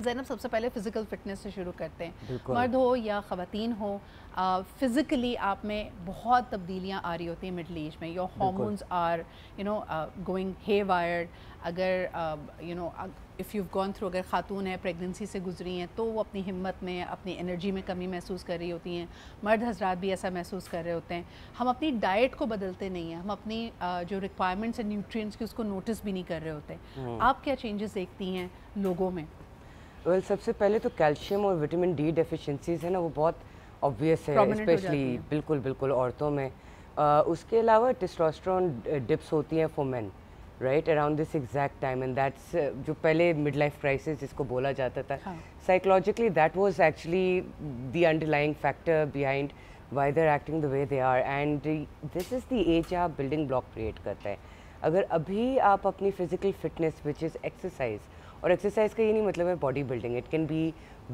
زینب سب سے پہلے physical fitness سے شروع کرتے ہیں. مرد ہو یا خواتین ہو, فزیکلی آپ میں بہت تبدیلیاں آ رہی ہوتی ہیں مڈل ایج میں. یور ہارمونز آر گوئنگ ہے وائرڈ. اگر اف یو گون تھرو, اگر خاتون ہیں پریگننسی سے گزری ہیں تو وہ اپنی ہمت میں, اپنی انرجی میں کمی محسوس کر رہی ہوتی ہیں. مرد حضرات بھی ایسا محسوس کر رہے ہوتے ہیں. ہم اپنی ڈائٹ کو بدلتے نہیں ہیں, ہم اپنی جو ریکوائرمنٹس ہیں نیوٹرینٹس کی اس کو نوٹس بھی نہیں کر رہے ہوتے. آپ کیا چینجز دیکھتی ہیں لوگوں میں؟ سب سے پہلے تو کیلشیم اور وٹامن ڈی ڈیفیشنسیز ہیں نا, وہ بہت آبویس ہے, اسپیشلی بالکل عورتوں میں. اس کے علاوہ ٹیسٹوسٹرون ڈپس ہوتی ہیں for men, right, around this exact time, and that's جو پہلے مڈ لائف کرائسس جس کو بولا جاتا تھا, psychologically that was actually the underlying factor behind why they are acting the way they are. And this is the age آپ building block create کرتا ہے. اگر ابھی آپ اپنی physical fitness which is exercise, اور ایکسرسائز کا یہ نہیں مطلب ہے body building, it can be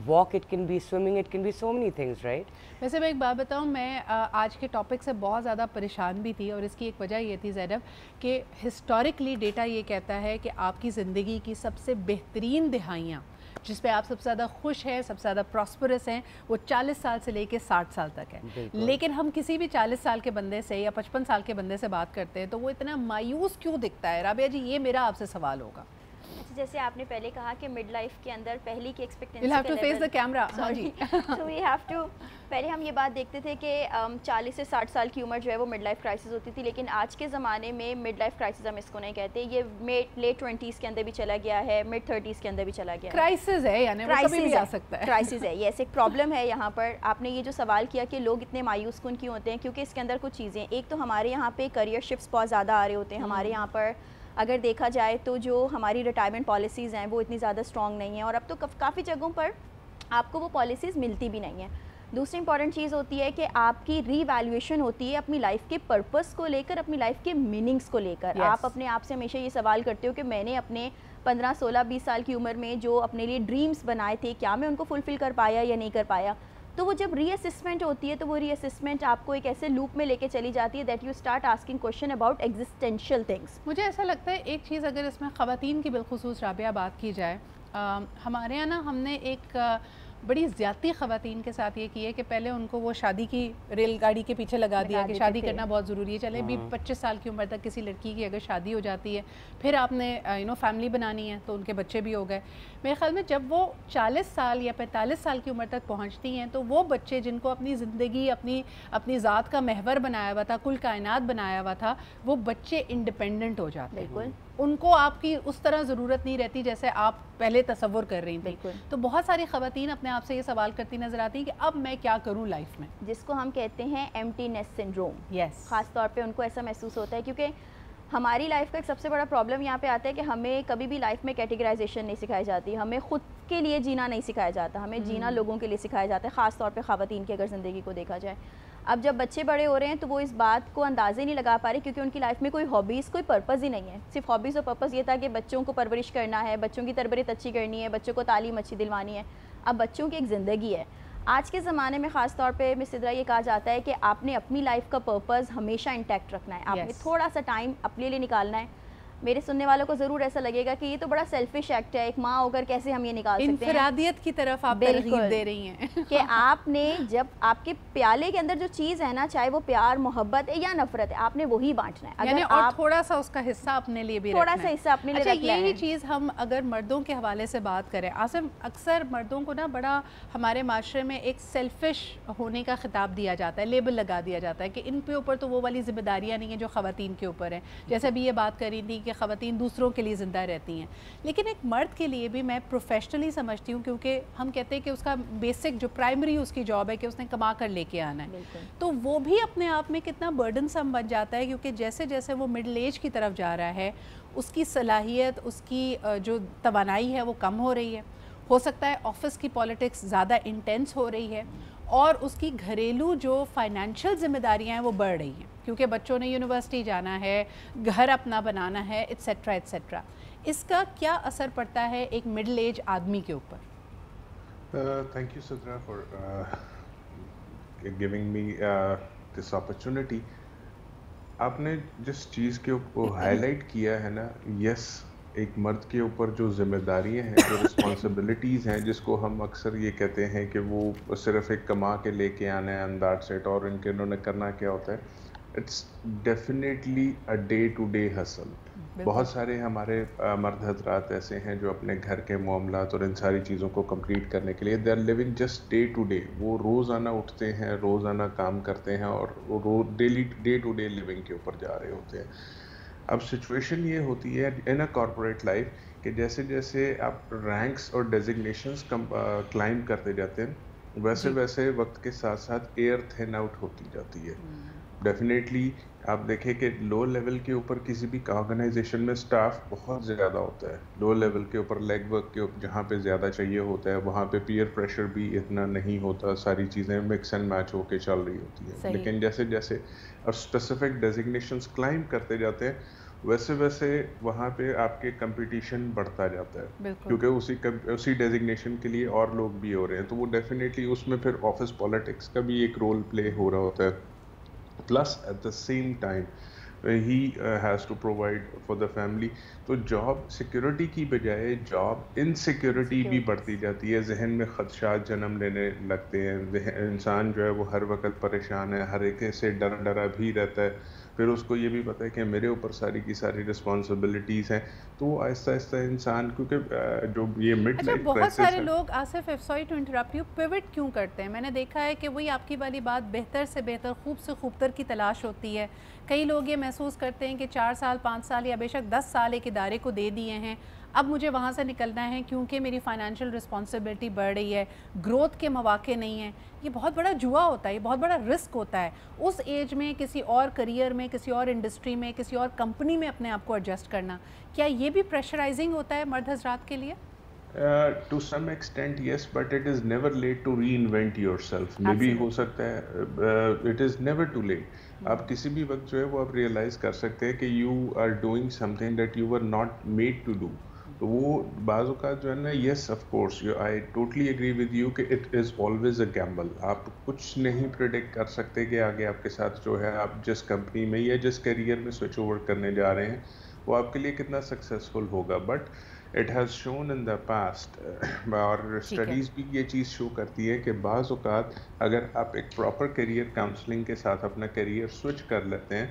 walk, it can be swimming, it can be so many things, right. ویسے میں ایک بات بتاؤں, میں آج کے ٹاپک سے بہت زیادہ پریشان بھی تھی, اور اس کی ایک وجہ یہ تھی زینب کہ ہسٹوریکلی ڈیٹا یہ کہتا ہے کہ آپ کی زندگی کی سب سے بہترین دہائیاں جس پہ آپ سب سے زیادہ خوش ہیں, سب سے زیادہ پراسپرس ہیں, وہ 40 سال سے لے کے 60 سال تک ہے. لیکن ہم کسی بھی 40 سال کے بندے سے یا 55 سال کے بندے سے بات کرتے ہیں تو وہ اتنا مایوس کیوں دکھتا ہے؟ رابعہ جی, یہ میرا آپ سے سوال ہوگا. جیسے آپ نے پہلے کہا کہ مڈ لائف کے اندر پہلی کی expectancy You'll have to face the camera. So we have to, پہلے ہم یہ بات دیکھتے تھے کہ 40 سے 60 سال کی عمر جو ہے وہ مڈ لائف کرائسس ہوتی تھی, لیکن آج کے زمانے میں مڈ لائف کرائسس ہم اس کو نہیں کہتے, یہ لیٹ 20s کے اندر بھی چلا گیا ہے, مڈ 30s کے اندر بھی چلا گیا ہے. کرائسس ہے, یعنی وہ کبھی بھی آ سکتا ہے. کرائسس ہے, یس, ایک پرابلم ہے یہاں پر. آپ نے یہ جو سوال کیا کہ لوگ اتنے مایوس کن کیوں ہوتے ہیں, کیونکہ اس کے اندر کچھ چیزیں, ایک تو ہمارے یہاں پہ کریئر شفٹس بہت زیادہ آ رہے ہوتے ہیں. ہمارے یہاں پر اگر دیکھا جائے تو جو ہماری ریٹائرمنٹ پالیسیز ہیں وہ اتنی زیادہ اسٹرانگ نہیں ہیں, اور اب تو کافی جگہوں پر آپ کو وہ پالیسیز ملتی بھی نہیں ہیں. دوسری امپورٹنٹ چیز ہوتی ہے کہ آپ کی ری ویلیویشن ہوتی ہے اپنی لائف کے پرپس کو لے کر, اپنی لائف کے میننگس کو لے کر. آپ اپنے آپ سے ہمیشہ یہ سوال کرتے ہو کہ میں نے اپنے 15, 16, 20 سال کی عمر میں جو اپنے لیے ڈریمز بنائے تھے, کیا میں ان کو فلفل کر پایا یا نہیں کر پایا. تو وہ جب ری اسسمنٹ ہوتی ہے تو وہ ری اسسمنٹ آپ کو ایک ایسے لوپ میں لے کے چلی جاتی ہے that you start asking question about existential things. مجھے ایسا لگتا ہے ایک چیز, اگر اس میں خواتین کی بالخصوص رابعہ بات کی جائے, ہمارے یہاں نا ہم نے ایک بڑی زیادتی خواتین کے ساتھ یہ کی ہے کہ پہلے ان کو وہ شادی کی ریل گاڑی کے پیچھے لگا دیا کہ شادی کرنا بہت ضروری ہے. چلے بھی 25 سال کی عمر تک کسی لڑکی کی اگر شادی ہو جاتی ہے, پھر آپ نے فیملی بنانی ہے تو ان کے بچے بھی ہو گئے. میرے خیال میں جب وہ 40 سال یا 45 سال کی عمر تک پہنچتی ہیں تو وہ بچے جن کو اپنی زندگی, اپنی ذات کا محور بنایا ہوا تھا, کل کائنات بنایا ہوا تھا, وہ بچے انڈیپینڈنٹ ہو جاتے ہیں. بالکل, ان کو آپ کی اس طرح ضرورت نہیں رہتی جیسے آپ پہلے تصور کر رہی تھیں. تو بہت ساری خواتین اپنے آپ سے یہ سوال کرتی نظر آتی ہیں کہ اب میں کیا کروں لائف میں, جس کو ہم کہتے ہیں ایمٹینس سنڈروم. یس, خاص طور پہ ان کو ایسا محسوس ہوتا ہے کیونکہ ہماری لائف کا ایک سب سے بڑا پرابلم یہاں پہ آتا ہے کہ ہمیں کبھی بھی لائف میں کیٹیگرائزیشن نہیں سکھائی جاتی, ہمیں خود کے لیے جینا نہیں سکھایا جاتا, ہمیں جینا لوگوں کے لیے سکھایا جاتا ہے, خاص طور پہ خواتین کی اگر زندگی کو دیکھا جائے. اب جب بچے بڑے ہو رہے ہیں تو وہ اس بات کو اندازے نہیں لگا پا رہے کیونکہ ان کی لائف میں کوئی ہابیز, کوئی پرپز ہی نہیں ہے. صرف ہابیز اور پرپز یہ تھا کہ بچوں کو پرورش کرنا ہے, بچوں کی تربیت اچھی کرنی ہے, بچوں کو تعلیم اچھی دلوانی ہے. اب بچوں کی ایک زندگی ہے. آج کے زمانے میں خاص طور پہ مس سدرا یہ کہا جاتا ہے کہ آپ نے اپنی لائف کا پرپز ہمیشہ انٹیکٹ رکھنا ہے, آپ نے تھوڑا سا ٹائم اپنے لیے نکالنا ہے. میرے سننے والوں کو ضرور ایسا لگے گا کہ یہ تو بڑا سیلفش ایکٹ ہے, ایک ماں ہو کر کیسے ہم یہ نکال سکتے ہیں. انفرادیت کی طرف آپ ترغیب دے رہی ہیں کہ آپ نے جب آپ کے پیالے کے اندر جو چیز ہے نا, چاہے وہ پیار, محبت ہے یا نفرت ہے, آپ نے وہی بانٹنا ہے. یعنی اور تھوڑا سا اس کا حصہ اپنے لیے بھی رکھنا ہے, تھوڑا سا حصہ اپنے لیے رکھنا ہے. یہی چیز ہم اگر مردوں کے حوالے سے بات کریں, عاصم, اکثر مردوں کو نا بڑا ہمارے معاشرے میں ایک سیلفش ہونے کا خطاب دیا جاتا ہے, لیبل لگا دیا جاتا ہے کہ ان کے اوپر تو وہ والی ذمہ داریاں نہیں ہیں جو خواتین کے اوپر ہیں. جیسے ابھی یہ بات کری تھی کہ خواتین دوسروں کے لیے زندہ رہتی ہیں, لیکن ایک مرد کے لیے بھی میں پروفیشنلی سمجھتی ہوں, کیونکہ ہم کہتے ہیں کہ اس کا بیسک جو پرائمری اس کی جاب ہے کہ اس نے کما کر لے کے آنا ہے, تو وہ بھی اپنے آپ میں کتنا برڈن سم بن جاتا ہے, کیونکہ جیسے جیسے وہ مڈل ایج کی طرف جا رہا ہے اس کی صلاحیت, اس کی جو توانائی ہے وہ کم ہو رہی ہے. ہو سکتا ہے آفس کی پالیٹکس زیادہ انٹینس ہو رہی ہے, اور اس کی گھریلو جو فائنینشیل ذمہ داریاں ہیں وہ بڑھ رہی ہیں, کیونکہ بچوں نے یونیورسٹی جانا ہے, گھر اپنا بنانا ہے, ایٹسیٹرا ایٹسیٹرا. اس کا کیا اثر پڑتا ہے ایک مڈل ایج آدمی کے اوپر؟ Thank you Sidra for giving me this opportunity. آپ نے جس چیز کے اوپر ہائی لائٹ کیا ہے نا, یس, ایک مرد کے اوپر جو ذمہ داریاں ہیں، جو رسپانسبلٹیز ہیں، جس کو ہم اکثر یہ کہتے ہیں کہ وہ صرف ایک کما کے لے کے آنا ہے and that's it، اور انہوں نے کرنا کیا ہوتا ہے، it's definitely a day to day hustle. بہت سارے ہمارے مرد حضرات ایسے ہیں جو اپنے گھر کے معاملات اور ان ساری چیزوں کو کمپلیٹ کرنے کے لیے they are living just day to day. وہ روزانہ اٹھتے ہیں، روزانہ کام کرتے ہیں اور وہ daily day to day living کے اوپر جا رہے ہوتے ہیں. اب سچویشن یہ ہوتی ہے ان اے کارپوریٹ لائف کہ جیسے جیسے آپ رینکس اور ڈیزگنیشنز کلائم کرتے جاتے ہیں، ویسے ویسے وقت کے ساتھ ساتھ ایئر تھن آؤٹ ہوتی جاتی ہے. ڈیفینیٹلی آپ دیکھیں کہ لو لیول کے اوپر کسی بھی آرگنائزیشن میں سٹاف بہت زیادہ ہوتا ہے. لو لیول کے اوپر لیگ ورک کے اوپر جہاں پہ زیادہ چاہیے ہوتا ہے، وہاں پہ پیئر پریشر بھی اتنا نہیں ہوتا، ساری چیزیں مکس اینڈ میچ ہو کے چل رہی ہوتی ہیں. لیکن جیسے جیسے آپ اسپیسیفک ڈیزگنیشنز کلائم کرتے جاتے ہیں، ویسے ویسے وہاں پہ آپ کے کمپٹیشن بڑھتا جاتا ہے، کیونکہ اسی ڈیزگنیشن کے لیے اور لوگ بھی ہو رہے ہیں. تو وہ ڈیفینیٹلی اس میں پھر آفس پالیٹکس کا بھی ایک رول پلے ہو رہا ہوتا ہے. Plus at the same time he has to provide for the family. تو جاب سیکورٹی کی بجائے جاب انسیکورٹی بھی بڑھتی جاتی ہے. ذہن میں خدشات جنم لینے لگتے ہیں. انسان جو ہے وہ ہر وقت پریشان ہے، ہر ایک سے ڈرا بھی رہتا ہے. پھر اس کو یہ بھی پتہ ہے کہ میرے اوپر ساری کی ساری رسپانسبلٹیز ہیں. تو وہ آہستہ آہستہ انسان، کیونکہ جو یہ مڈ لائف بہت سارے لوگ Asif, sorry to interrupt you, pivot کیوں کرتے ہیں؟ میں نے دیکھا ہے کہ وہی آپ کی والی بات، بہتر سے بہتر، خوب سے خوبتر کی تلاش ہوتی ہے. کئی لوگ یہ محسوس کرتے ہیں کہ 4 سال 5 سال یا بے شک 10 سال ایک ادارے کو دے دیے ہیں، اب مجھے وہاں سے نکلنا ہے کیونکہ میری فائنینشیل رسپانسبلٹی بڑھ رہی ہے، گروتھ کے مواقع نہیں ہیں. یہ بہت بڑا جوا ہوتا ہے، یہ بہت بڑا رسک ہوتا ہے اس ایج میں کسی اور کریئر میں، کسی اور انڈسٹری میں، کسی اور کمپنی میں اپنے آپ کو ایڈجسٹ کرنا. کیا یہ بھی پریشرائزنگ ہوتا ہے مرد حضرات کے لیے؟ to some extent yes, but it is never late to reinvent yourself. maybe ہو سکتا ہے it is never too late. آپ کسی بھی وقت جو ہے وہ آپ ریئلائز کر سکتے ہیں کہ you are doing something that you were not made to do. وہ بعض اوقات جو ہے نا، yes of course I totally agree with you کہ it is always a gamble. آپ کچھ نہیں پریڈکٹ کر سکتے کہ آگے آپ کے ساتھ جو ہے آپ جس کمپنی میں یا جس کیریئر میں سوئچ اوور کرنے جا رہے ہیں وہ آپ کے لیے کتنا سکسیزفل ہوگا. But it has shown in the past, اور اسٹڈیز بھی یہ چیز شو کرتی ہے کہ بعض اوقات اگر آپ ایک پراپر کیریئر کاؤنسلنگ کے ساتھ اپنا کیریئر سوئچ کر لیتے ہیں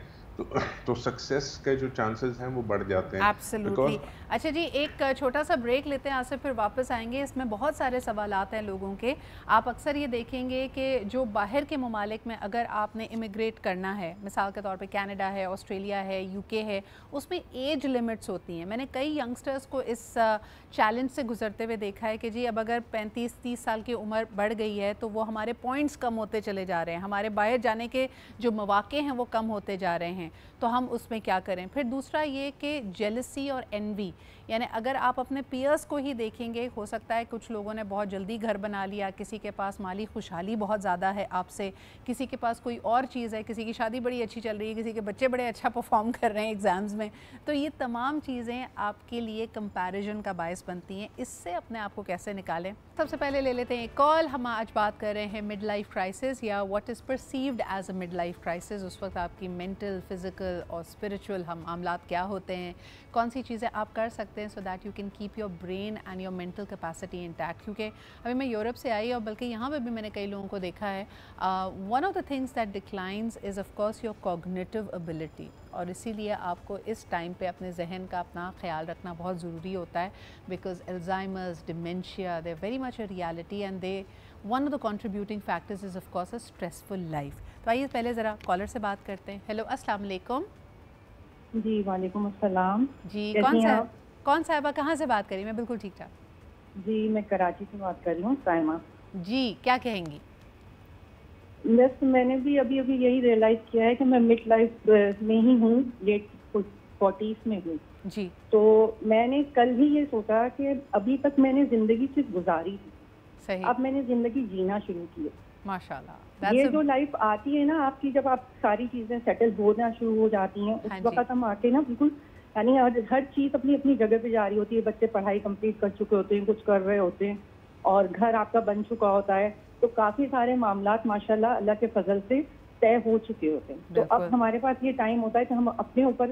تو سکسیس کے جو چانسز ہیں وہ بڑھ جاتے ہیں. ایبسلیوٹلی. اچھا جی، ایک چھوٹا سا بریک لیتے ہیں، آصف پھر واپس آئیں گے. اس میں بہت سارے سوالات ہیں لوگوں کے. آپ اکثر یہ دیکھیں گے کہ جو باہر کے ممالک میں اگر آپ نے امیگریٹ کرنا ہے، مثال کے طور پہ کینیڈا ہے، آسٹریلیا ہے، یو کے ہے، اس میں ایج لیمٹس ہوتی ہیں. میں نے کئی ینگسٹرز کو اس چیلنج سے گزرتے ہوئے دیکھا ہے کہ جی اب اگر 35-30 سال کی عمر بڑھ گئی ہے تو وہ ہمارے پوائنٹس کم ہوتے چلے جا رہے ہیں، ہمارے باہر جانے کے جو مواقع ہیں وہ کم ہوتے جا رہے ہیں، تو ہم اس میں کیا کریں. پھر دوسرا یہ کہ جیلسی اور انوی، یعنی اگر آپ اپنے پیئرز کو ہی دیکھیں گے، ہو سکتا ہے کچھ لوگوں نے بہت جلدی گھر بنا لیا، کسی کے پاس مالی خوشحالی بہت زیادہ ہے آپ سے، کسی کے پاس کوئی اور چیز ہے، کسی کی شادی بڑی اچھی چل رہی ہے، کسی کے بچے بڑے اچھا پرفارم کر رہے ہیں ایگزامز میں. تو یہ تمام چیزیں آپ کے لیے کمپیریزن کا باعث بنتی ہیں. اس سے اپنے آپ کو کیسے نکالیں؟ سب سے پہلے لے لیتے ہیں ایک کال. ہم آج بات کر رہے ہیں مڈ لائف کرائسس یا what is perceived as a mid life crisis. اس وقت آپ کی مینٹل، فزیکل اور اسپرچول معاملات کیا ہوتے ہیں، کون سی چیزیں آپ کر سکتے ہیں so that you can keep your brain and your mental capacity intact. کیونکہ ابھی میں یورپ سے آئی اور بلکہ یہاں پہ بھی میں نے کئی لوگوں کو دیکھا ہے، one of the things that declines is of course your cognitive ability. اور اسی لیے آپ کو اس ٹائم پہ اپنے ذہن کا اپنا خیال رکھنا بہت ضروری ہوتا ہے، because Alzheimer's, ڈیمینشیا، they very much a reality and they one of the contributing factors is of course a stressful life. تو آئیے پہلے ذرا کالر سے بات کرتے ہیں. ہیلو، السلام علیکم. جی وعلیکم السلام. جی کون صاحبہ کہاں سے بات کری؟ میں بالکل ٹھیک ٹھاک. جی میں کراچی سے بات کر رہی ہوں، سائمہ. جی کیا کہیں گی؟ بس میں نے بھی ابھی یہی ریئلائز کیا ہے کہ میں مڈ لائف میں ہی ہوں، لیٹ 40s میں ہوں. جی تو میں نے کل ہی یہ سوچا کہ ابھی تک میں نے زندگی صرف گزاری تھی، صحیح، اب میں نے زندگی جینا شروع کی ہے. ماشاءاللہ. یہ جو لائف آتی ہے نا آپ کی، جب آپ ساری چیزیں سیٹل ہونا شروع ہو جاتی ہیں، اس وقت ہم آ کے نا بالکل یعنی ہر چیز اپنی اپنی جگہ پہ جا رہی ہوتی ہے. بچے پڑھائی کمپلیٹ کر چکے ہوتے ہیں، کچھ کر رہے ہوتے ہیں، اور گھر آپ کا بن چکا ہوتا ہے. تو کافی سارے معاملات ماشاءاللہ اللہ کے فضل سے طے ہو چکے ہوتے ہیں. تو اب ہمارے پاس یہ ٹائم ہوتا ہے کہ ہم اپنے اوپر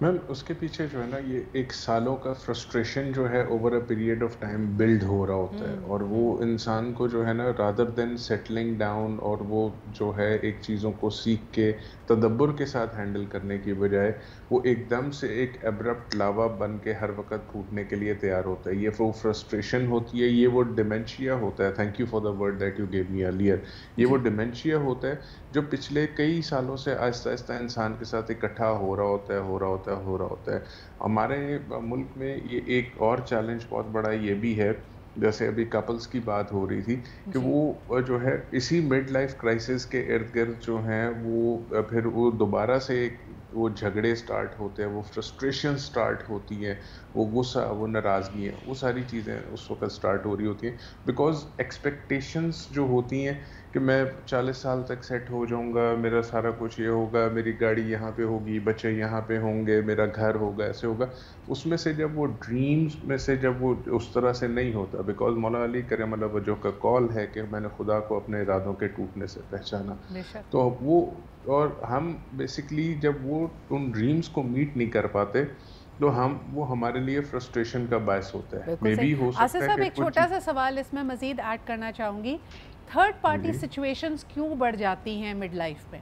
میم اس کے پیچھے جو ہے نا یہ ایک سالوں کا فرسٹریشن جو ہے over a period of time build ہو رہا ہوتا ہے, اور وہ انسان کو جو ہے نا رادر دین سیٹلنگ ڈاؤن اور وہ جو ہے ایک چیزوں کو سیکھ کے تدبر کے ساتھ ہینڈل کرنے کی بجائے وہ ایک دم سے ایک ایبرپٹ لاوا بن کے ہر وقت پھوٹنے کے لیے تیار ہوتا ہے. یہ وہ فرسٹریشن ہوتی ہے, یہ وہ ڈیمینشیا ہوتا ہے. Thank you for the word that you give me earlier. یہ وہ ڈیمینشیا ہوتا ہے جو پچھلے کئی سالوں سے آہستہ آہستہ انسان کے ساتھ اکٹھا ہو رہا ہوتا ہے. ہمارے ملک میں یہ ایک اور چیلنج بہت بڑا یہ بھی ہے, جیسے ابھی کپلز کی بات ہو رہی تھی کہ وہ جو ہے اسی مڈ لائف کرائسس کے ارد گرد جو ہیں وہ پھر وہ دوبارہ سے وہ جھگڑے سٹارٹ ہوتے ہیں, وہ فرسٹریشن سٹارٹ ہوتی ہیں, وہ غصہ, وہ ناراضگی ہیں, وہ ساری چیزیں اس وقت سٹارٹ ہو رہی ہوتی ہیں. بیکاز ایکسپیکٹیشنز جو ہوتی ہیں کہ میں 40 سال تک سیٹ ہو جاؤں گا, میرا سارا کچھ یہ ہوگا, میری گاڑی یہاں پہ ہوگی, بچے یہاں پہ ہوں گے, میرا گھر ہوگا, ایسے ہوگا. اس میں سے جب وہ ڈریمز میں سے جب وہ اس طرح سے نہیں ہوتا, بیکاز مولانا علی کریم اللہ وجہ کا کال ہے کہ میں نے خدا کو اپنے ارادوں کے ٹوٹنے سے پہچانا, تو وہ اور ہم بیسکلی جب وہ ان ڈریمز کو میٹ نہیں کر پاتے تو وہ ہمارے لیے فرسٹریشن کا باعث ہوتا ہے. مے بی ہو سکتا ہے کہ ایک چھوٹا سا سوال اس میں مزید ایڈ کرنا چاہوں گی, تھرڈ پارٹی سچویشنز کیوں بڑھ جاتی ہیں مڈ لائف میں؟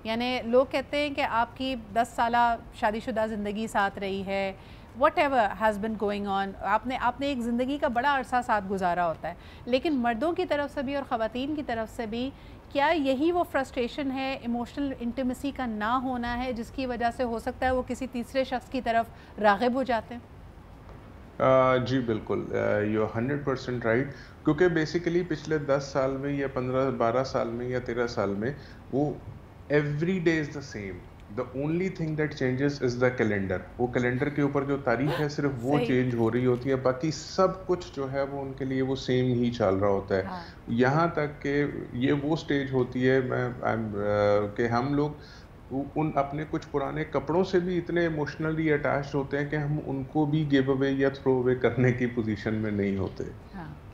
یعنی لوگ کہتے ہیں کہ آپ کی 10 سالہ شادی شدہ زندگی ساتھ رہی ہے, what ever has been going on, آپ نے ایک زندگی کا بڑا عرصہ ساتھ گزارا ہوتا ہے, لیکن مردوں کی طرف سے بھی اور خواتین کی طرف سے بھی کیا یہی وہ فرسٹریشن ہے, ایموشنل انٹیمیسی کا نہ ہونا ہے, جس کی وجہ سے ہو سکتا ہے وہ کسی تیسرے شخص کی طرف راغب ہو جاتے ہیں؟ جی بالکل, یو 100% رائٹ. کیونکہ بیسیکلی پچھلے 10 سال میں یا 15-12 سال میں یا 13 سال میں وہ every day is the same. The only thing that changes is the calendar. وہ کیلنڈر کے اوپر جو تاریخ ہے صرف وہ چینج ہو رہی ہوتی ہے, باقی سب کچھ جو ہے وہ ان کے لیے وہ سیم ہی چل رہا ہوتا ہے. یہاں تک کہ یہ وہ سٹیج ہوتی ہے کہ ہم لوگ ان اپنے کچھ پرانے کپڑوں سے بھی اتنے ایموشنلی اٹیچ ہوتے ہیں کہ ہم ان کو بھی گیو اوے یا تھرو اوے کرنے کی پوزیشن میں نہیں ہوتے.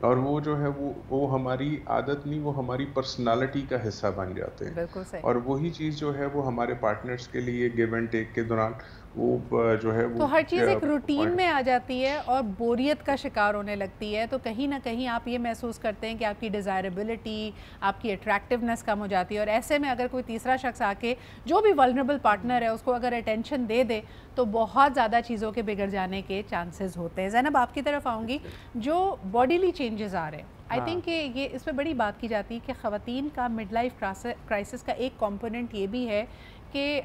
اور وہ جو ہے وہ ہماری عادت نہیں, وہ ہماری پرسنالٹی کا حصہ بن جاتے ہیں. اور وہی چیز جو ہے وہ ہمارے پارٹنرز کے لیے گیو اینڈ ٹیک کے دوران وہ جو ہے تو ہر چیز ایک روٹین میں آ جاتی ہے اور بوریت کا شکار ہونے لگتی ہے. تو کہیں نہ کہیں آپ یہ محسوس کرتے ہیں کہ آپ کی ڈیزائربلٹی, آپ کی اٹریکٹیونیس کم ہو جاتی ہے, اور ایسے میں اگر کوئی تیسرا شخص آ کے جو بھی ولنریبل پارٹنر ہے اس کو اگر اٹینشن دے دے تو بہت زیادہ چیزوں کے بگڑ جانے کے چانسز ہوتے ہیں. زینب آپ کی طرف آؤں گی, جو باڈیلی چینجز آ رہے ہیں, آئی تھنک کہ یہ اس پہ بڑی بات کی جاتی ہے کہ خواتین کا مڈ لائف کرائسس کا ایک کمپوننٹ یہ بھی ہے کہ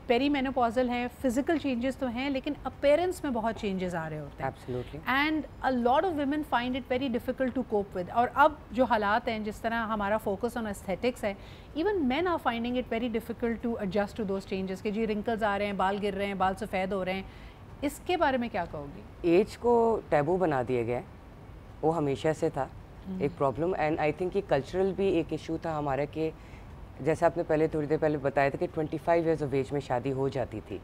پیری مینوپازل ہیں, فزیکل چینجز تو ہیں لیکن اپیرنس میں بہت چینجز آ رہے ہوتے ہیں, and a lot of women find it very difficult to cope with. اور اب جو حالات ہیں, جس طرح ہمارا فوکس آن ایستھیٹکس ہے, even men are finding it very difficult to adjust to those changes, کہ جی رنکلز آ رہے ہیں, بال گر رہے ہیں, بال سفید ہو رہے ہیں. اس کے بارے میں کیا کہو گی؟ ایج کو ٹیبو بنا دیا گیا, وہ ہمیشہ سے تھا ایک پرابلم, اینڈ آئی تھنک یہ کلچرل بھی ایک ایشو تھا ہمارا, کہ جیسے آپ نے تھوڑی دیر پہلے بتایا تھا کہ 25 ایئرز آف ایج میں شادی ہو جاتی تھی,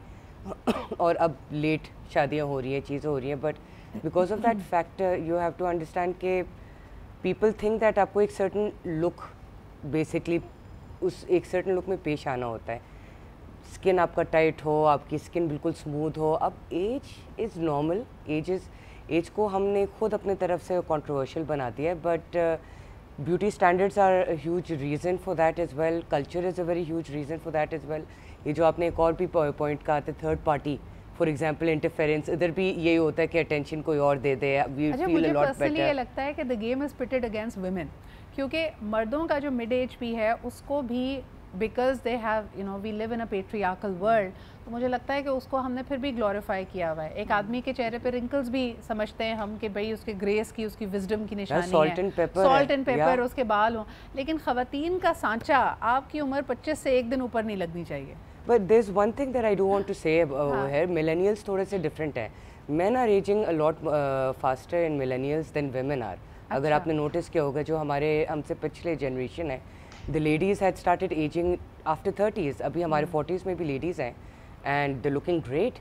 اور اب لیٹ شادیاں ہو رہی ہیں, چیزیں ہو رہی ہیں. But because of that factor you have to understand کہ پیپل تھنک دیٹ آپ کو ایک سرٹن لک, بیسکلی اس ایک سرٹن لک میں پیش آنا ہوتا ہے. اسکن آپ کا ٹائٹ ہو, آپ کی اسکن بالکل اسموتھ ہو. اب ایج از نارمل, ایج کو ہم نے خود اپنے طرف سے کنٹروورشل بنا دیا ہے, but beauty standards are a huge reason for that as well, culture is a very huge reason for that as well. یہ جو آپ نے ایک اور بھی پوائنٹ کہا تھا, third party for example interference, ادھر بھی یہی ہوتا ہے کہ اٹینشن کوئی اور دے دے. مجھے پرسنلی یہ لگتا ہے کہ the game is pitted against women, کیونکہ مردوں کا جو مڈ ایج بھی ہے اس کو بھی because they have we live in a patriarchal world, تو مجھے لگتا ہے کہ اس کو ہم نے پھر بھی گلوریفائی کیا ہوا ہے. ایک آدمی کے چہرے پہ رنکلز بھی سمجھتے ہیں ہم کہ بھئی اس کے گریس کی, اس کی وزڈم کی نشانی ہے, سالٹ اینڈ پیپر, اس کے بال ہوں. لیکن خواتین کا سانچہ, آپ کی عمر 25 سے ایک دن اوپر نہیں لگنی چاہیے. But there's one thing that I do want to say here, millennials تھوڑے سے different ہیں. Men are aging a lot faster in millennials than women are. اگر آپ نے نوٹس کیا ہوگا, جو ہم سے پچھلے جنریشن ہے, the ladies had started aging after 30s. ابھی ہمارے 40s میں بھی لیڈیز ہیں, and they're looking great.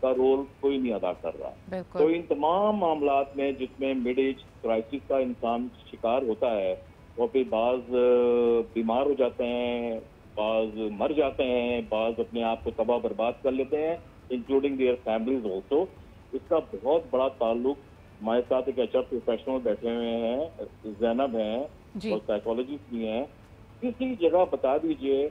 کا رول کوئی نہیں ادا کر رہا. تو ان تمام معاملات میں جس میں مڈ ایج کرائسس کا انسان شکار ہوتا ہے، وہ پھر بعض بیمار ہو جاتے ہیں، بعض مر جاتے ہیں، بعض اپنے آپ کو تباہ برباد کر لیتے ہیں، انکلوڈنگ دیئر فیملیز آلسو. اس کا بہت بڑا تعلق، ہمارے ساتھ ایک HR پروفیشنل بیٹھے ہوئے ہیں، زینب ہیں اور سائیکالوجسٹ بھی ہیں. کسی جگہ بتا دیجئے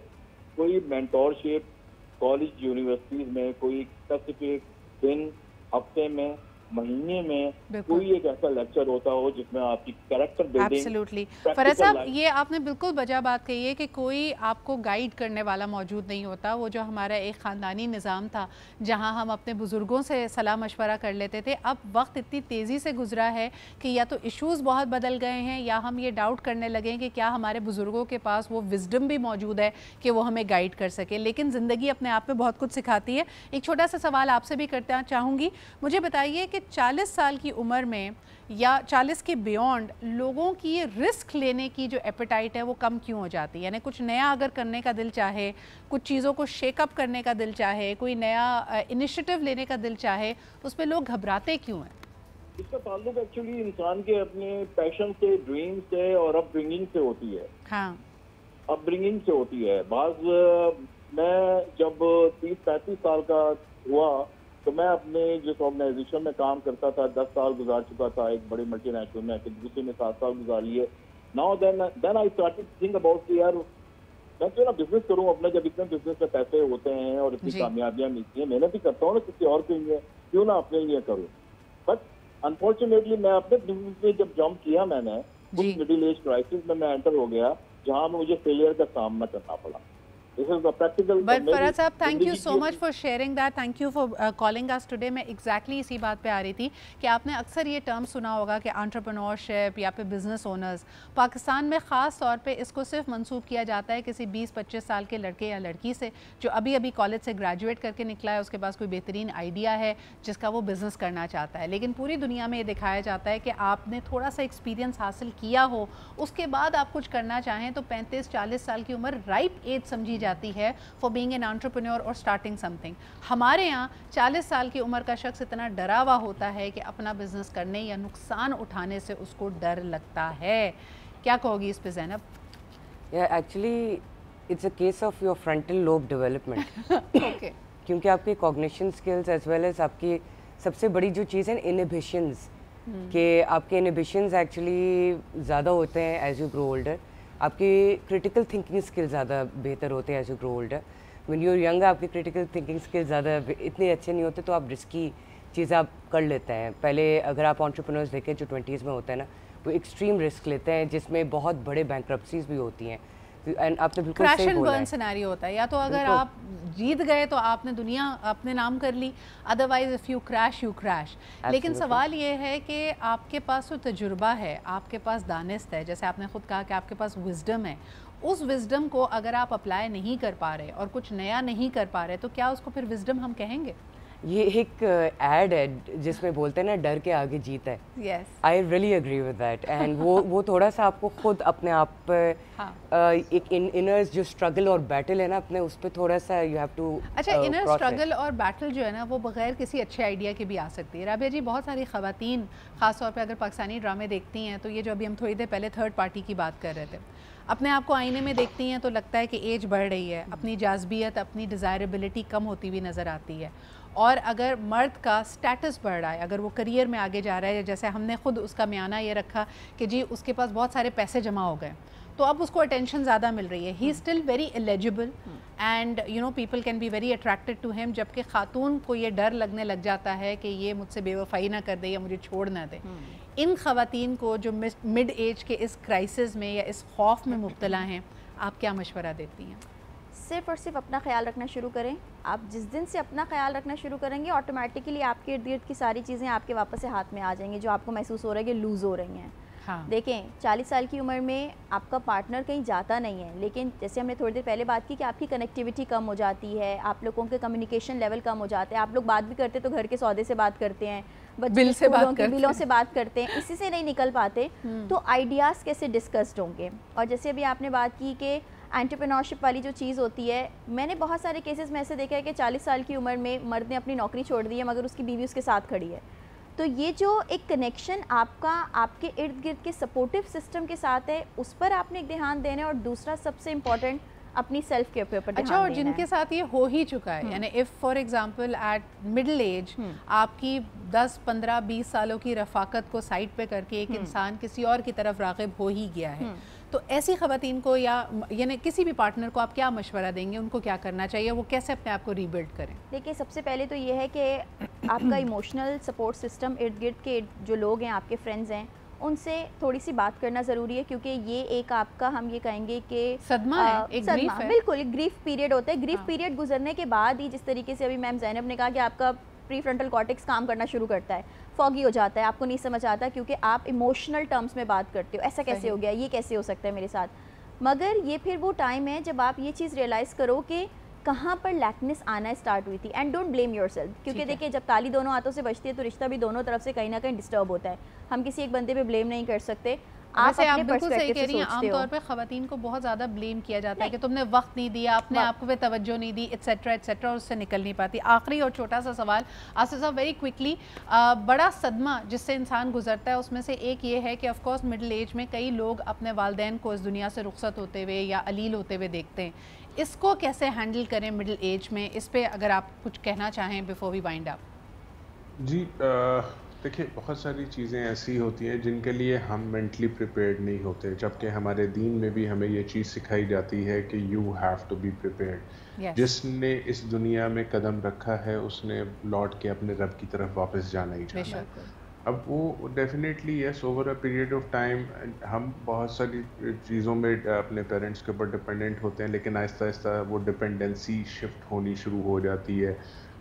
کوئی مینٹورشپ کالج یونیورسٹیز میں، کوئی اسپیسیفک دن، ہفتے میں، مہینے میں کوئی ایک ایسا لیکچر ہوتا ہو جس میں آپ کی کریکٹر بلڈنگ. ایبسلیوٹلی فرحت صاحب، یہ آپ نے بالکل بجا بات کہی ہے کہ کوئی آپ کو گائیڈ کرنے والا موجود نہیں ہوتا. وہ جو ہمارا ایک خاندانی نظام تھا جہاں ہم اپنے بزرگوں سے صلاح مشورہ کر لیتے تھے، اب وقت اتنی تیزی سے گزرا ہے کہ یا تو ایشوز بہت بدل گئے ہیں یا ہم یہ ڈاؤٹ کرنے لگے ہیں کہ کیا ہمارے بزرگوں کے پاس وہ وزڈم بھی موجود ہے کہ وہ ہمیں گائیڈ کر سکے. لیکن زندگی اپنے آپ میں بہت کچھ سکھاتی ہے. ایک چھوٹا سا سوال آپ سے بھی کرنا چاہوں گی. مجھے بتائیے کہ 40 سال کی عمر میں یا 40 کے بیونڈ لوگوں کی یہ رسک لینے کی جو ایپیٹائٹ ہے وہ کم کیوں ہو جاتی ہے؟ یعنی کچھ نیا اگر کرنے کا دل چاہے، کچھ چیزوں کو شیک اپ کرنے کا دل چاہے، کوئی نیا انیشیٹو لینے کا دل چاہے، اس پہ لوگ گھبراتے کیوں ہیں؟ اس کا تعلق ایکچولی انسان کے اپنے پیشن سے، ڈریم سے اور اپ برنگنگ سے ہوتی ہے. ہاں، اپ برنگنگ سے ہوتی ہے. بعض میں جب 30-35 سال کا ہوا تو میں اپنے جس آرگنائزیشن میں کام کرتا تھا 10 سال گزار چکا تھا، ایک بڑی ملٹی نیشنل میں، پھر دوسرے میں 7 سال گزار لیے. Now then I started to think about کہ یار میں کیوں نہ بزنس کروں اپنا، جب اتنے بزنس میں پیسے ہوتے ہیں اور اتنی کامیابیاں ملتی ہیں، محنت ہی کرتا ہوں نا کسی اور کے لیے، کیوں نہ اپنے لیے کروں. بٹ انفارچونیٹلی میں اپنے بزنس میں جب جمپ کیا میں نے اس مڈل ایج کرائسس میں انٹر ہو گیا جہاں میں مجھے فیلئر کا سامنا کرنا پڑا. But Farhat sahab, thank you so much for sharing that. Thank you for calling us today. میں ایگزیکٹلی اسی بات پہ آ رہی تھی کہ آپ نے اکثر یہ ٹرم سنا ہوگا کہ انٹرپرینورشپ یا پھر بزنس اونرز. پاکستان میں خاص طور پہ اس کو صرف منسوب کیا جاتا ہے کسی 20-25 سال کے لڑکے یا لڑکی سے جو ابھی کالج سے گریجویٹ کر کے نکلا ہے، اس کے پاس کوئی بہترین آئیڈیا ہے جس کا وہ بزنس کرنا چاہتا ہے. لیکن پوری دنیا میں یہ دکھایا جاتا ہے کہ آپ نے تھوڑا سا ایکسپیرینس حاصل کیا ہو، اس کے بعد آپ کچھ کرنا چاہیں تو 35-40 سال کی عمر رائپ ایج سمجھی جاتی ہے فار بینگ این انٹرپرینور اور اسٹارٹنگ سم تھنگ. ہمارے یہاں 40 سال کی عمر کا شخص اتنا ڈرا ہوا ہوتا ہے کہ اپنا بزنس کرنے یا نقصان اٹھانے سے اس کو ڈر لگتا ہے. کیا کہو گی اس پہ Zainab? Actually it's a case of your frontal lobe development. کیونکہ آپ کی cognition skills as well as آپ کی سب سے بڑی جو چیز ہے انہیبیشنز، کہ آپ کے انہیبیشنز ایکچولی زیادہ ہوتے ہیں ایز یو گرو اولڈر. آپ کی کرٹیکل تھنکنگ سکل زیادہ بہتر ہوتے ہیں as you grow older. When you young آپ کی کرٹیکل تھنکنگ سکل زیادہ اتنے اچھے نہیں ہوتے تو آپ رسکی چیزیں آپ کر لیتے ہیں. پہلے اگر آپ انٹرپرینورز دیکھیں جو 20s میں ہوتے ہیں نا، وہ ایکسٹریم رسک لیتے ہیں جس میں بہت بڑے بینکرپسیز بھی ہوتی ہیں. آپ نے بالکل کریش اینڈ برن سینیریو ہوتا ہے. یا تو اگر آپ جیت گئے تو آپ نے دنیا اپنے نام کر لی، otherwise if you crash you crash. لیکن سوال یہ ہے کہ آپ کے پاس جو تجربہ ہے، آپ کے پاس دانست ہے، جیسے آپ نے خود کہا کہ آپ کے پاس وزڈم ہے، اس وزڈم کو اگر آپ اپلائی نہیں کر پا رہے اور کچھ نیا نہیں کر پا رہے تو کیا اس کو پھر وزڈم ہم کہیں گے؟ یہ ایک ایڈ ہے جس میں بولتے ہیں نا ڈر کے آگے جیت ہے. I really agree with that. And وہ تھوڑا سا آپ کو خود اپنے آپ پہ ایک انر جو اسٹرگل اور بیٹل ہے نا اپنے اس پہ تھوڑا سا یو ہیو ٹو. اچھا، انر اسٹرگل اور بیٹل جو ہے نا وہ بغیر کسی اچھے آئیڈیا کے بھی آ سکتی ہے. رابعہ جی، بہت ساری خواتین خاص طور پہ اگر پاکستانی ڈرامے دیکھتی ہیں تو یہ جو ابھی ہم تھوڑی دیر پہلے تھرڈ پارٹی کی بات کر رہے تھے، اپنے آپ کو آئینے میں دیکھتی ہیں تو لگتا ہے کہ ایج بڑھ رہی ہے، اپنی جاذبیت، اپنی ڈیزائربلٹی کم ہوتی ہوئی نظر آتی ہے. اور اگر مرد کا سٹیٹس بڑھ رہا ہے، اگر وہ کریئر میں آگے جا رہا ہے، جیسے ہم نے خود اس کا میانہ یہ رکھا کہ جی اس کے پاس بہت سارے پیسے جمع ہو گئے تو اب اس کو اٹینشن زیادہ مل رہی ہے. He still very eligible and you know people can be very attracted to him. جبکہ خاتون کو یہ ڈر لگنے لگ جاتا ہے کہ یہ مجھ سے بے وفائی نہ کر دے یا مجھے چھوڑ نہ دے. ان خواتین کو جو مڈ ایج کے اس کرائسس میں یا اس خوف میں مبتلا ہیں، آپ کیا مشورہ دیتی ہیں؟ صرف اور صرف اپنا خیال رکھنا شروع کریں. آپ جس دن سے اپنا خیال رکھنا شروع کریں گے آٹومیٹکلی آپ کے ارد گرد کی ساری چیزیں آپ کے واپس سے ہاتھ میں آ جائیں گی جو آپ کو محسوس ہو رہا ہے کہ لوز ہو رہی ہیں. دیکھیں 40 سال کی عمر میں آپ کا پارٹنر کہیں جاتا نہیں ہے، لیکن جیسے ہم نے تھوڑی دیر پہلے بات کی کہ آپ کی کنیکٹیوٹی کم ہو جاتی ہے، آپ لوگوں کے کمیونیکیشن لیول کم ہو جاتے ہیں. آپ لوگ بات بھی کرتے تو گھر کے سودے سے بات کرتے ہیں، بچوں کے بلوں سے بات کرتے ہیں، اسی سے نہیں نکل پاتے. تو آئیڈیاز کیسے ڈسکسڈ ہوں گے؟ اور جیسے ابھی آپ نے بات کی کہ انٹرپرینورشپ والی جو چیز ہوتی ہے، میں نے بہت سارے کیسز میں ایسے دیکھا ہے کہ 40 سال کی عمر میں مرد نے اپنی نوکری چھوڑ دی ہے مگر اس کی بیوی اس کے ساتھ کھڑی ہے. تو یہ جو ایک کنیکشن آپ کا آپ کے ارد گرد کے سپورٹیو سسٹم کے ساتھ ہے، اس پر آپ نے ایک دھیان دینا ہے. اور دوسرا سب سے امپورٹنٹ اپنی سیلف کیئر پہ اوپر دھیان دینا ہے. اور جن کے ساتھ یہ ہو ہی چکا ہے، یعنی if for example at middle age آپ کی 10 15 20 سالوں کی رفاقت کو سائڈ پہ کر کے ایک انسان کسی اور کی طرف راغب ہو ہی گیا ہے، تو ایسی خواتین کو یا یعنی کسی بھی پارٹنر کو آپ کیا مشورہ دیں گے؟ ان کو کیا کرنا چاہیے؟ وہ کیسے اپنے آپ کو ری بلڈ کریں؟ دیکھیے، سب سے پہلے تو یہ ہے کہ آپ کا ایموشنل سپورٹ سسٹم، ارد گرد کے جو لوگ ہیں، آپ کے فرینڈز ہیں، ان سے تھوڑی سی بات کرنا ضروری ہے. کیونکہ یہ ایک آپ کا ہم یہ کہیں گے کہ صدمہ ہے، ایک گریف ہے. بالکل ایک گریف پیریڈ ہوتا ہے. گریف پیریڈ گزرنے کے بعد ہی، جس طریقے سے ابھی میم زینب نے کہا کہ آپ کا پری فرنٹل کارٹیکس کام کرنا شروع کرتا ہے، فوگی ہو جاتا ہے، آپ کو نہیں سمجھ آتا کیونکہ آپ ایموشنل ٹرمز میں بات کرتے ہو. ایسا کیسے ہو گیا، یہ کیسے ہو سکتا ہے میرے ساتھ. مگر یہ پھر وہ ٹائم ہے جب آپ یہ چیز ریئلائز کرو کہ کہاں پر لیکنس آنا اسٹارٹ ہوئی تھی. And don't blame your self. کیونکہ دیکھیں، جب تالی دونوں ہاتھوں سے بجتی ہے تو رشتہ بھی دونوں طرف سے کہیں نہ کہیں ڈسٹرب ہوتا ہے. ہم کسی ایک بندے پہ بلیم نہیں کر سکتے. آپ بالکل صحیح کہہ رہی ہیں. عام طور پہ خواتین کو بہت زیادہ بلیم کیا جاتا ہے کہ تم نے وقت نہیں دیا، اپنے آپ کو پہ توجہ نہیں دی، ایٹسیٹرا ایٹسیٹرا، اور اس سے نکل نہیں پاتی. آخری اور چھوٹا سا سوال آصف صاحب، ویری کوئکلی، بڑا صدمہ جس سے انسان گزرتا ہے اس میں سے ایک یہ ہے کہ آف کورس مڈل ایج میں کئی لوگ اپنے والدین کو اس دنیا سے رخصت ہوتے ہوئے یا علیل ہوتے ہوئے دیکھتے ہیں. اس کو کیسے ہینڈل کریں مڈل ایج میں؟ اس پہ اگر آپ کچھ کہنا چاہیں بیفور وی وائنڈ اپ. جی دیکھیے، بہت ساری چیزیں ایسی ہوتی ہیں جن کے لیے ہم مینٹلی پریپیئرڈ نہیں ہوتے، جبکہ ہمارے دین میں بھی ہمیں یہ چیز سکھائی جاتی ہے کہ you have to be prepared. جس نے اس دنیا میں قدم رکھا ہے اس نے لوٹ کے اپنے رب کی طرف واپس جانا ہی جانا ہے. اب وہ definitely yes, over a period of time ہم بہت ساری چیزوں میں اپنے پیرنٹس کے اوپر ڈپینڈنٹ ہوتے ہیں، لیکن آہستہ آہستہ وہ ڈپینڈنسی شفٹ ہونی شروع ہو جاتی ہے.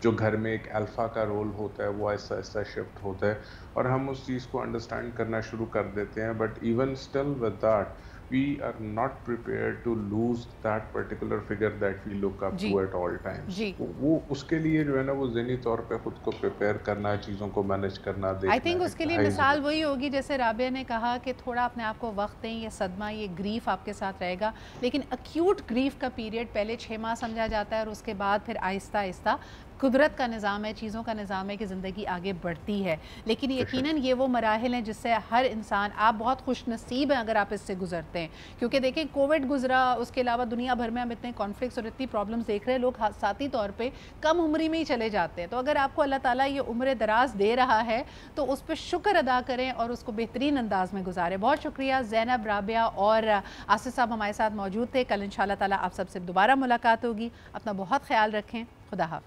جو گھر میں ایک الفا کا رول ہوتا ہے وہ آہستہ آہستہ شفٹ ہوتا ہے اور ہم اس چیز کو انڈرسٹینڈ کرنا شروع کر دیتے ہیں. But even still with that we are not prepared to lose that particular figure that we look up to at all times. وہ اس کے لیے جو ہے نا، وہ ذہنی طور پہ خود کو پریپیئر کرنا، چیزوں کو مینج کرنا، دیکھنا. I think اس کے لیے مثال وہی ہوگی جیسے رابعہ نے کہا کہ تھوڑا اپنے آپ کو وقت دیں. یہ صدمہ، یہ گریف آپ کے ساتھ رہے گا، لیکن اکیوٹ گریف کا پیریڈ پہلے 6 ماہ سمجھا جاتا ہے اور اس کے بعد پھر آہستہ آہستہ قدرت کا نظام ہے، چیزوں کا نظام ہے کہ زندگی آگے بڑھتی ہے. لیکن یقیناً یہ وہ مراحل ہیں جس سے ہر انسان، آپ بہت خوش نصیب ہیں اگر آپ اس سے گزرتے ہیں. کیونکہ دیکھیں، کووڈ گزرا، اس کے علاوہ دنیا بھر میں ہم اتنے کانفلکٹس اور اتنی پرابلمس دیکھ رہے ہیں، لوگ ذاتی طور پہ کم عمری میں ہی چلے جاتے ہیں. تو اگر آپ کو اللہ تعالیٰ یہ عمر دراز دے رہا ہے تو اس پہ شکر ادا کریں اور اس کو بہترین انداز میں گزاریں. بہت شکریہ. زینب، رابعہ اور آصف صاحب ہمارے ساتھ موجود تھے. کل انشاءاللہ تعالیٰ آپ سب سے دوبارہ ملاقات ہوگی. اپنا بہت خیال رکھیں. خدا حافظ.